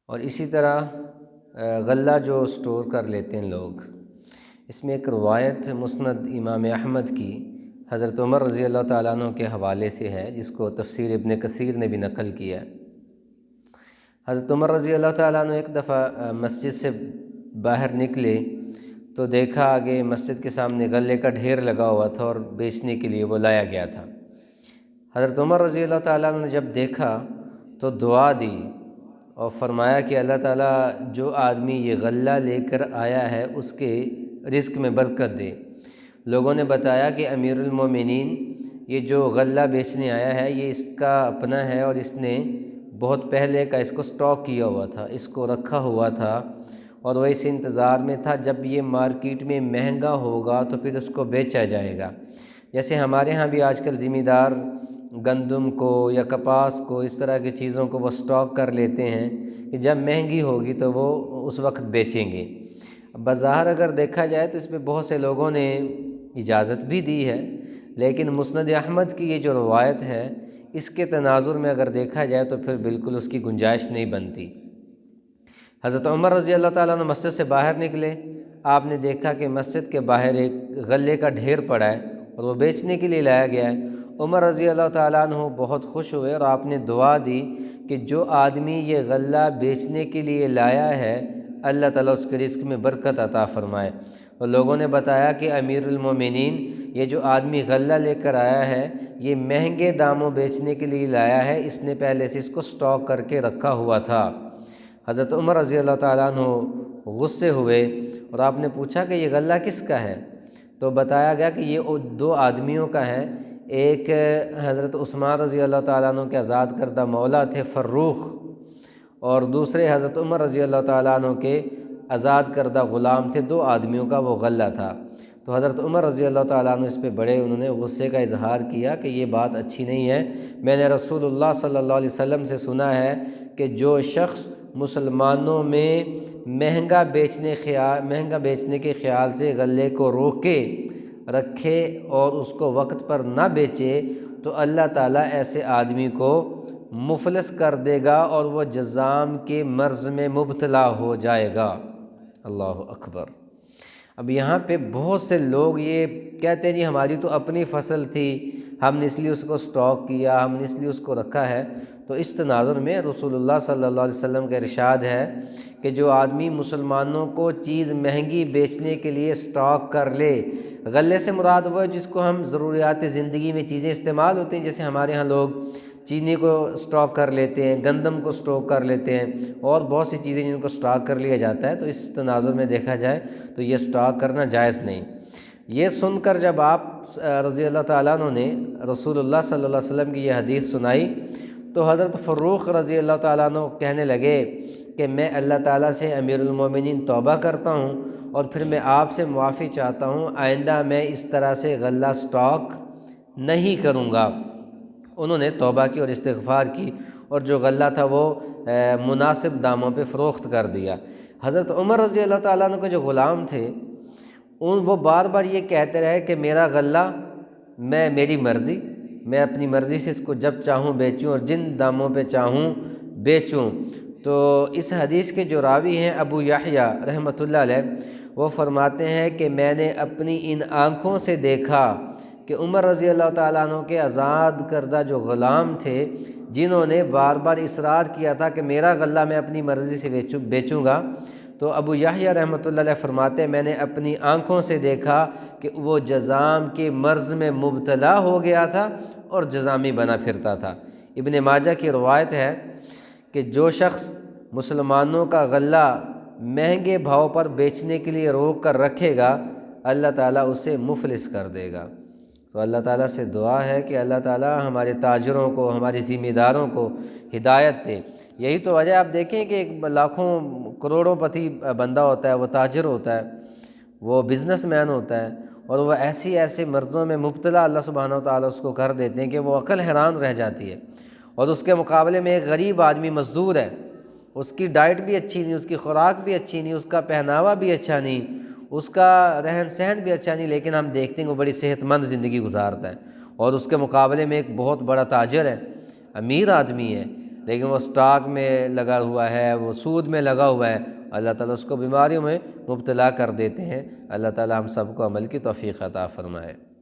اور اسی طرح غلہ جو سٹور کر لیتے ہیں لوگ، اس میں ایک روایت مسند امام احمد کی حضرت عمر رضی اللہ تعالیٰ عنہ کے حوالے سے ہے، جس کو تفسیر ابن کثیر نے بھی نقل کیا ہے۔ حضرت عمر رضی اللہ تعالیٰ عنہ ایک دفعہ مسجد سے باہر نکلے تو دیکھا آگے مسجد کے سامنے غلے کا ڈھیر لگا ہوا تھا اور بیچنے کے لیے وہ لایا گیا تھا۔ حضرت عمر رضی اللہ تعالیٰ عنہ نے جب دیکھا تو دعا دی اور فرمایا کہ اللہ تعالیٰ جو آدمی یہ غلہ لے کر آیا ہے اس کے رزق میں برکت دے۔ لوگوں نے بتایا کہ امیر المومنین یہ جو غلہ بیچنے آیا ہے یہ اس کا اپنا ہے اور اس نے بہت پہلے کا اس کو سٹاک کیا ہوا تھا، اس کو رکھا ہوا تھا اور وہ اس انتظار میں تھا جب یہ مارکیٹ میں مہنگا ہوگا تو پھر اس کو بیچا جائے گا۔ جیسے ہمارے ہاں بھی آج کل ذمہ دار گندم کو یا کپاس کو اس طرح کی چیزوں کو وہ سٹاک کر لیتے ہیں کہ جب مہنگی ہوگی تو وہ اس وقت بیچیں گے۔ بظاہر اگر دیکھا جائے تو اس میں بہت سے لوگوں نے اجازت بھی دی ہے، لیکن مسند احمد کی یہ جو روایت ہے اس کے تناظر میں اگر دیکھا جائے تو پھر بالکل اس کی گنجائش نہیں بنتی۔ حضرت عمر رضی اللہ تعالیٰ عنہ مسجد سے باہر نکلے، آپ نے دیکھا کہ مسجد کے باہر ایک غلے کا ڈھیر پڑا ہے اور وہ بیچنے کے لیے لایا گیا ہے۔ عمر رضی اللہ تعالیٰ عنہ بہت خوش ہوئے اور آپ نے دعا دی کہ جو آدمی یہ غلہ بیچنے کے لیے لایا ہے اللہ تعالیٰ اس کے رزق میں برکت عطا فرمائے۔ اور لوگوں نے بتایا کہ امیر المومنین یہ جو آدمی غلہ لے کر آیا ہے یہ مہنگے داموں بیچنے کے لیے لایا ہے، اس نے پہلے سے اس کو سٹاک کر کے رکھا ہوا تھا۔ حضرت عمر رضی اللہ تعالیٰ عنہ غصے ہوئے اور آپ نے پوچھا کہ یہ غلہ کس کا ہے؟ تو بتایا گیا کہ یہ دو آدمیوں کا ہے، ایک حضرت عثمان رضی اللہ تعالیٰ عنہ کے آزاد کردہ مولا تھے فروخ، اور دوسرے حضرت عمر رضی اللہ تعالیٰ عنہ کے آزاد کردہ غلام تھے، دو آدمیوں کا وہ غلہ تھا۔ تو حضرت عمر رضی اللہ تعالیٰ عنہ اس پہ بڑے انہوں نے غصے کا اظہار کیا کہ یہ بات اچھی نہیں ہے، میں نے رسول اللہ صلی اللہ علیہ وسلم سے سنا ہے کہ جو شخص مسلمانوں میں مہنگا بیچنے کے خیال سے غلے کو روکے رکھے اور اس کو وقت پر نہ بیچے تو اللہ تعالیٰ ایسے آدمی کو مفلس کر دے گا اور وہ جذام کے مرض میں مبتلا ہو جائے گا۔ اللہ اکبر۔ اب یہاں پہ بہت سے لوگ یہ کہتے ہیں جی ہماری تو اپنی فصل تھی، ہم نے اس لیے اس کو سٹاک کیا، ہم نے اس لیے اس کو رکھا ہے۔ تو اس تناظر میں رسول اللہ صلی اللہ علیہ وسلم کا ارشاد ہے کہ جو آدمی مسلمانوں کو چیز مہنگی بیچنے کے لیے سٹاک کر لے، غلے سے مراد وہ ہے جس کو ہم ضروریات زندگی میں چیزیں استعمال ہوتی ہیں، جیسے ہمارے ہاں لوگ چینی کو سٹاک کر لیتے ہیں، گندم کو سٹاک کر لیتے ہیں اور بہت سی چیزیں جن کو سٹاک کر لیا جاتا ہے، تو اس تناظر میں دیکھا جائے تو یہ سٹاک کرنا جائز نہیں۔ یہ سن کر جب آپ رضی اللہ تعالیٰ عنہ نے رسول اللہ صلی اللہ علیہ وسلم کی یہ حدیث سنائی تو حضرت فروخ رضی اللہ تعالیٰ عنہ کہنے لگے کہ میں اللہ تعالیٰ سے امیر المومنین توبہ کرتا ہوں اور پھر میں آپ سے معافی چاہتا ہوں، آئندہ میں اس طرح سے غلہ سٹاک نہیں کروں گا۔ انہوں نے توبہ کی اور استغفار کی اور جو غلہ تھا وہ مناسب داموں پہ فروخت کر دیا۔ حضرت عمر رضی اللہ تعالیٰ عنہ کے جو غلام تھے وہ بار بار یہ کہتے رہے کہ میرا غلہ میری مرضی، میں اپنی مرضی سے اس کو جب چاہوں بیچوں اور جن داموں پہ چاہوں بیچوں۔ تو اس حدیث کے جو راوی ہیں ابو یحییٰ رحمۃ اللہ علیہ، وہ فرماتے ہیں کہ میں نے اپنی ان آنکھوں سے دیکھا کہ عمر رضی اللہ تعالیٰ عنہ کے آزاد کردہ جو غلام تھے جنہوں نے بار بار اصرار کیا تھا کہ میرا غلہ میں اپنی مرضی سے بیچوں گا، تو ابو یحییٰ رحمۃ اللہ علیہ فرماتے ہیں میں نے اپنی آنکھوں سے دیکھا کہ وہ جذام کے مرض میں مبتلا ہو گیا تھا اور جذامی بنا پھرتا تھا۔ ابن ماجہ کی روایت ہے کہ جو شخص مسلمانوں کا غلہ مہنگے بھاؤ پر بیچنے کے لیے روک کر رکھے گا اللہ تعالیٰ اسے مفلس کر دے گا۔ تو اللہ تعالیٰ سے دعا ہے کہ اللہ تعالیٰ ہمارے تاجروں کو، ہمارے ذمہ داروں کو ہدایت دے۔ یہی تو وجہ آپ دیکھیں کہ ایک لاکھوں کروڑوں پتی بندہ ہوتا ہے، وہ تاجر ہوتا ہے، وہ بزنس مین ہوتا ہے، اور وہ ایسے مرضوں میں مبتلا اللہ سبحانہ وتعالیٰ اس کو کر دیتے ہیں کہ وہ عقل حیران رہ جاتی ہے۔ اور اس کے مقابلے میں ایک غریب آدمی مزدور ہے، اس کی ڈائٹ بھی اچھی نہیں، اس کی خوراک بھی اچھی نہیں، اس کا پہناوا بھی اچھا نہیں، اس کا رہن سہن بھی اچھا نہیں، لیکن ہم دیکھتے ہیں کہ وہ بڑی صحت مند زندگی گزارتا ہے۔ اور اس کے مقابلے میں ایک بہت بڑا تاجر ہے، امیر آدمی ہے، لیکن وہ اسٹاک میں لگا ہوا ہے، وہ سود میں لگا ہوا ہے، اللہ تعالیٰ اس کو بیماریوں میں مبتلا کر دیتے ہیں۔ اللہ تعالیٰ ہم سب کو عمل کی توفیق عطا فرمائے۔